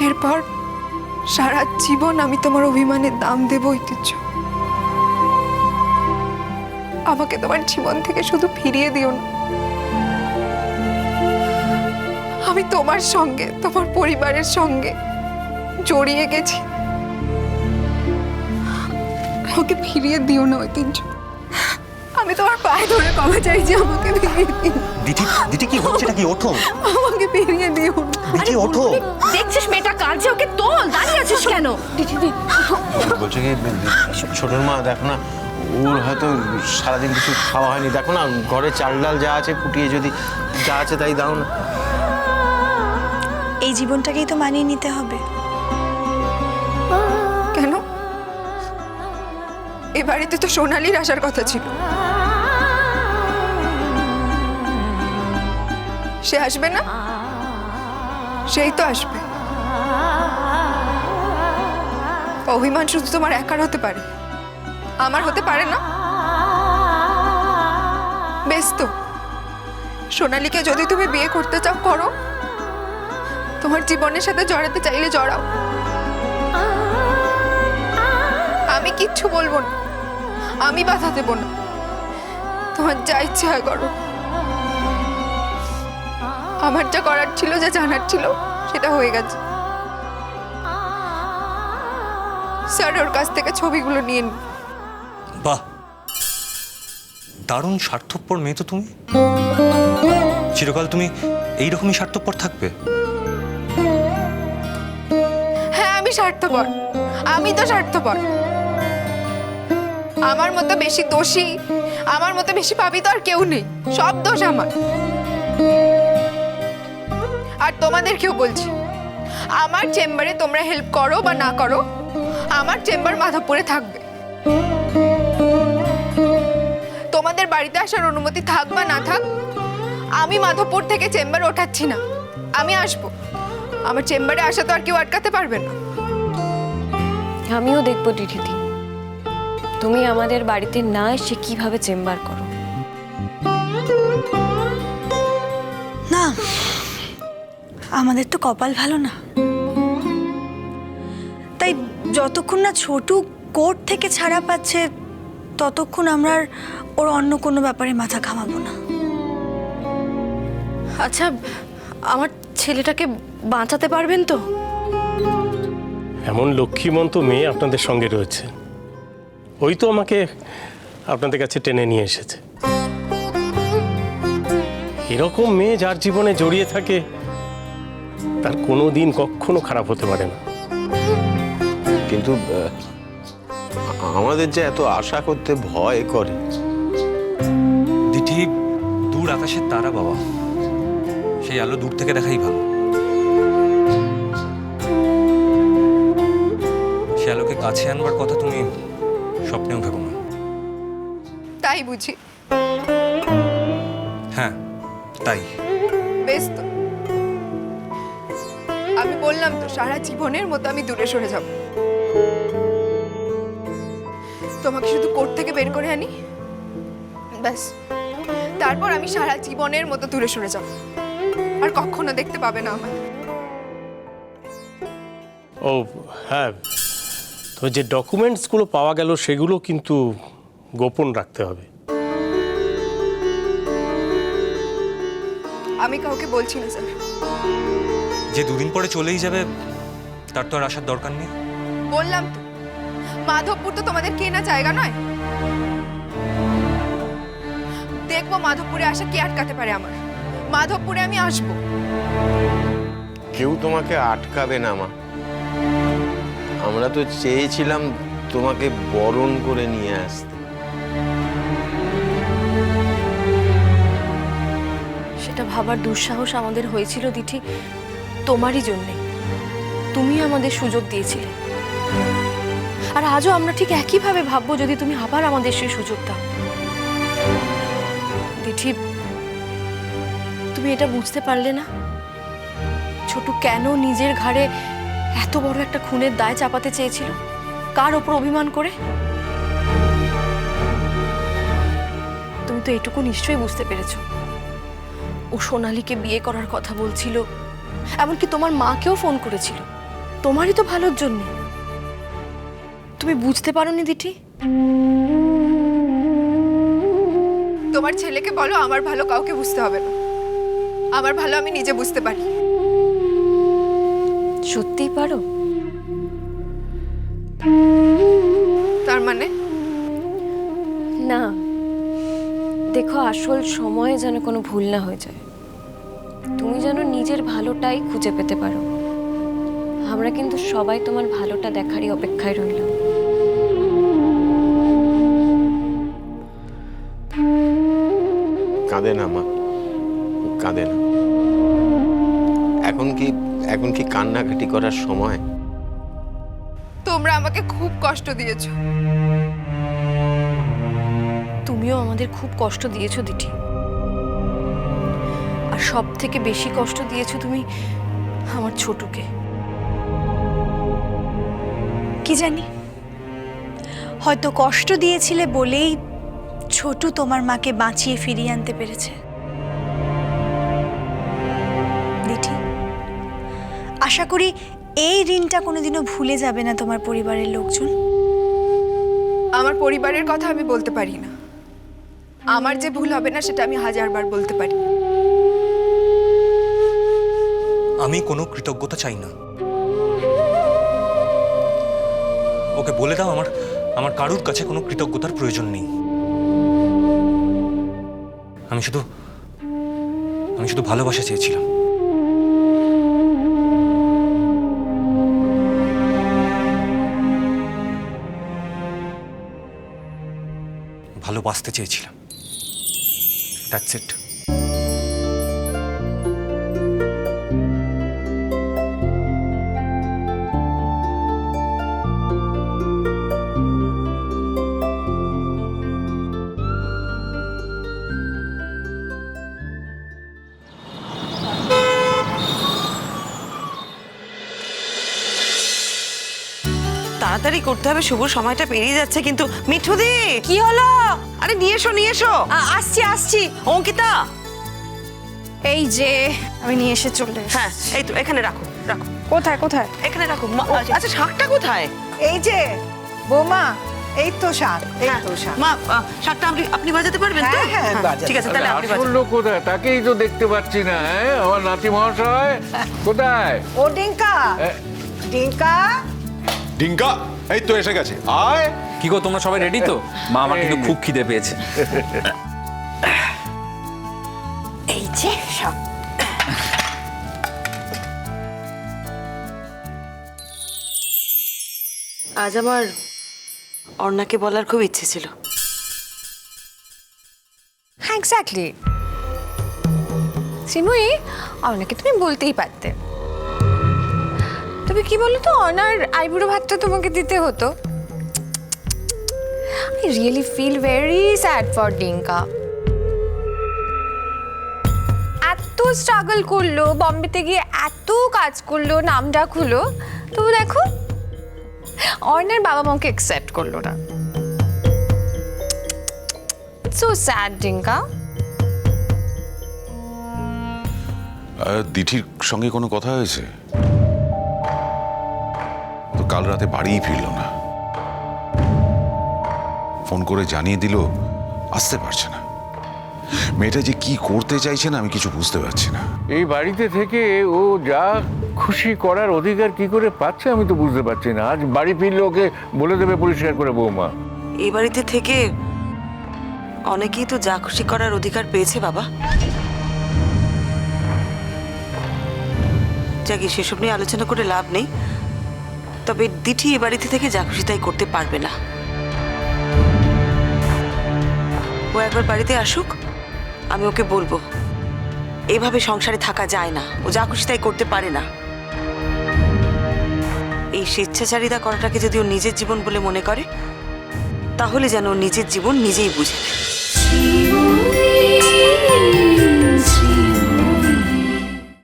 এরপর সারা জীবন আমি তোমার অভিমানের দাম দেব ঐতিহ্য। আমাকে তোমার জীবন থেকে শুধু ফিরিয়ে দিও না। আমি তোমার সঙ্গে, তোমার পরিবারের সঙ্গে জড়িয়ে গেছি। আমাকে ফিরিয়ে দিও না ঐতিহ্য। আমি তোমার পায়ে ধরে ক্ষমা চাইছি, আমাকে ফিরিয়ে দিও। দিদি কি হচ্ছে নাকি? ওঠো, আমাকে ফিরিয়ে দিও। দিদি ওঠো। দেখছিস মেয়েটা কাঁদছে, ওকে তোল। দাঁড়িয়ে আছিস কেন? বলছে কি ছোটর মা দেখো না, ওর হয়তো সারাদিন কিছু খাওয়া হয়নি, দেখো না ঘরে চাল ডাল যা আছে ফুটিয়ে যদি যা আছে তাই দাও না। এই জীবনটাকেই তো মানিয়ে নিতে হবে। কেন? এ বাড়িতে তো সোনালির আসার কথা ছিল। সে আসবে না? সেই তো আসবে। অভিমান শুধু তোমার একার হতে পারে, আমার হতে পারে না। বেশ তো, সোনালীকে যদি তুমি বিয়ে করতে চাও করো, তোমার জীবনের সাথে জড়াতে চাইলে জড়াও। আমি কিচ্ছু বলবো না, আমি বাধা দেব না। তোমার যা ইচ্ছে হয় করো। আমার যা করার ছিল, যা জানার ছিল, সেটা হয়ে গেছে। স্যার ওর কাছ থেকে ছবিগুলো নিয়ে নিন। বাহ, দারুণ স্বার্থপর মেয়ে তো তুমি। চিরকাল তুমি এইরকমই স্বার্থপর থাকবে? হ্যাঁ, আমি স্বার্থপর। আমি তো স্বার্থপর। আমার মতো বেশি দোষী, আমার মতো বেশি পাপী তো আর কেউ নেই। সব দোষ আমার। আর তোমাদেরকেও বলছি, আমার চেম্বারে তোমরা হেল্প করো বা না করো, আমার চেম্বার মাধবপুরে থাকবে। তোমাদের বাড়িতে আসার অনুমতি থাক বা না থাক, আমি মাধবপুর থেকে চেম্বার ওঠাচ্ছি না। আমি আসবো। আমার চেম্বারে আসা তো আর কেউ আটকাতে পারবে না। আমিও দেখবো দিদি, তুমি আমাদের বাড়িতে না এসে কিভাবে চেম্বার করো। না, আমাদের তো কপাল ভালো না। তাই যতক্ষণ না ছোটু কোর্ট থেকে ছাড়া পাচ্ছে, ততক্ষণ আমরা আর ওর অন্য কোনো ব্যাপারে মাথা ঘামাবো না। আচ্ছা, আমার ছেলেটাকে বাঁচাতে পারবেন তো? এমন লক্ষ্মীমন্ত মেয়ে আপনাদের সঙ্গে রয়েছে, ওই তো আমাকে আপনাদের কাছে টেনে নিয়ে এসেছে। এরকম মেয়ে যার জীবনে জড়িয়ে থাকে, তার কোনো দিন কখনো খারাপ হতে পারে না। কিন্তু আমাদের যে এত আশা করতে ভয় করে। দিঠি দূর আকাশের তারা বাবা, সেই আলো দূর থেকে দেখাই ভালো। সে আলোকে কাছে আনবার কথা তুমি স্বপ্নেও ভেবো না। তাই বুঝি? হ্যাঁ, তাই। বেশ তো, আমি বললাম তো সারা জীবনের মতো আমি দূরে সরে যাব। তোমাকে শুধু কোর্ট থেকে বের করে আনি, ব্যাস। তারপর আমি সারা জীবনের মতো দূরে সরে যাব, আর কখনো দেখতে পাবে না আমায়। ও হ্যাঁ, তো যে ডকুমেন্টসগুলো পাওয়া গেল সেগুলো কিন্তু গোপন রাখতে হবে। আমি কাউকে বলছি না স্যার। যে দুদিন পরে চলেই যাবে, তার তো আর আসার দরকার নেই। বললাম তো, মাধবপুর তো তোমাদের কেনা জায়গা নয়। দেখবো মাধবপুরে আসা কে আটকাতে পারে আমার। মাধবপুরে আমি আসবো। কেউ তোমাকে আটকাবে না মা। আমরা তো চেয়েছিলাম তোমাকে বরণ করে নিয়ে আসতে। সেটা ভাবার দুঃসাহস আমাদের হয়েছিল দিঠি, তোমারই জন্যে। তুমি আমাদের সুযোগ দিয়েছিলে, আর আজও আমরা ঠিক একইভাবে ভাববো যদি তুমি আবার আমাদের সেই সুযোগ দাও। দিঠি, তুমি এটা বুঝতে পারলে না ছোটু কেন নিজের ঘাড়ে এত বড় একটা খুনের দায় চাপাতে চেয়েছিল? কার ওপর অভিমান করে? তুমি তো এটুকু নিশ্চয়ই বুঝতে পেরেছো। ও সোনালীকে বিয়ে করার কথা বলছিল, এমনকি তোমার মাকেও ফোন করেছিল। তোমারই তো ভালোর জন্য। তুমি বুঝতে পারোনি দিঠি? তোমার ছেলেকে বলো আমার ভালো কাউকে বুঝতে হবে না, আমার ভালো আমি নিজে বুঝতে পারি। সত্যিই পারো? তার মানে? না, দেখো আসল সময়ে যেন কোনো ভুল না হয়ে যায়। তুমি যেন নিজের ভালোটাই খুঁজে পেতে পারো। আমরা কিন্তু সবাই তোমার ভালোটা দেখারই অপেক্ষায় রইলাম। কাঁদে না মা, কাঁদে না। এখন কি কান্নাকাটি করার সময়? তোমরা আমাকে খুব কষ্ট দিয়েছো। তুমিও আমাদের খুব কষ্ট দিয়েছো দিঠি। আর সব থেকে বেশি কষ্ট দিয়েছো তুমি আমার ছোটুকে। কি জানি, হয়তো কষ্ট দিয়েছিলে বলেই ছোটু তোমার মাকে বাঁচিয়ে ফিরিয়ে আনতে পেরেছে। দিঠি, আশা করি এই ঋণটা কোনোদিনও ভুলে যাবে না তোমার পরিবারের লোকজন। আমার পরিবারের কথা আমি বলতে পারি না, আমার যে ভুল হবে না সেটা আমি 1000বার বলতে পারি। আমি কোনো কৃতজ্ঞতা চাই না। ওকে বলে দাও আমার কারুর কাছে কোনো কৃতজ্ঞতার প্রয়োজন নেই। আমি শুধু ভালোবাসা চেয়েছিলাম। ভালোবাসতে চেয়েছিলাম। That's it. তাড়াতাড়ি করতে হবে, শুভ সময়টা পেরিয়ে যাচ্ছে। কিন্তু মিঠুদি, কি হলো? আরে নিয়ে এসো নিয়ে এসো। আসছি আসছি। অঙ্কিতা, এই যে আমি নিয়ে এসে চলে এসেছি। হ্যাঁ এই তো এখানে রাখো রাখো, কোথায় কোথায়? এখানে রাখো। আচ্ছা শাকটা কোথায়? এই যে বৌমা, এই তো শাক, এই তো শাক। মা শাকটা আপনি বাজাতে পারবেন তো? হ্যাঁ, হ্যাঁ, বাজাতে ঠিক আছে, তাহলে আপনি আসল বাজান। লোক কোথায় তাকেই তো দেখতে পাচ্ছি না। আমার নাতি মহাশয় কোথায়? ও ডিঙ্কা, ডিঙ্কা, ডিঙ্কা, এই তো এসে গেছে, আয়। কি গো, তোমরা সবাই রেডি তো? মা, আমার কিন্তু খুব খিদে পেয়েছে। এই যে শাক। আজ আমার অর্ণাকে বলার খুব ইচ্ছে ছিল। হ্যাঁ এক্স্যাক্টলি। সিমুই, অর্ণাকে তুমি বলতেই পারতে। তবে কি বলো তো, অর্ণার আইবুড়ো ভাতটা তোমাকে দিতে হতো। I really feel very sad for ডিঙ্কা। এত স্ট্রাগল করলো, বম্বেতে গিয়ে এত কাজ করলো, নাম ডাক হলো, তবু দেখো অর্ণার বাবা মাকে অ্যাকসেপ্ট করলো না। So sad ডিঙ্কা। দিঠির সঙ্গে কোনো কথা হয়েছে? তো কাল রাতে বাড়িই ফিরল না। ফোন করে জানিয়ে দিল আসতে পারছে না। মেয়েটা যে কি করতে চাইছে না আমি কিছু বুঝতে পারছি না। এই বাড়িতে থেকে ও যা খুশি করার অধিকার কি করে পাচ্ছে আমি তো বুঝতে পারছি না। আজ বাড়ি ফিরলে ওকে বলে দেবে পরিষ্কার করে বৌমা। এই বাড়িতে থেকে অনেকেই তো যা খুশি করার অধিকার পেয়েছে বাবা। যাকে সেসব নিয়ে আলোচনা করে লাভ নেই। তবে দিঠি এ বাড়িতে থেকে যা খুশি তাই করতে পারবে না। ও একবার বাড়িতে আসুক, আমি ওকে বলবো এভাবে সংসারে থাকা যায় না। ও যা খুশি তাই করতে পারে না। এই স্বেচ্ছাচারিতা করাটাকে যদি ও নিজের জীবন বলে মনে করে, তাহলে যেন ও নিজের জীবন নিজেই বুঝে নেয়।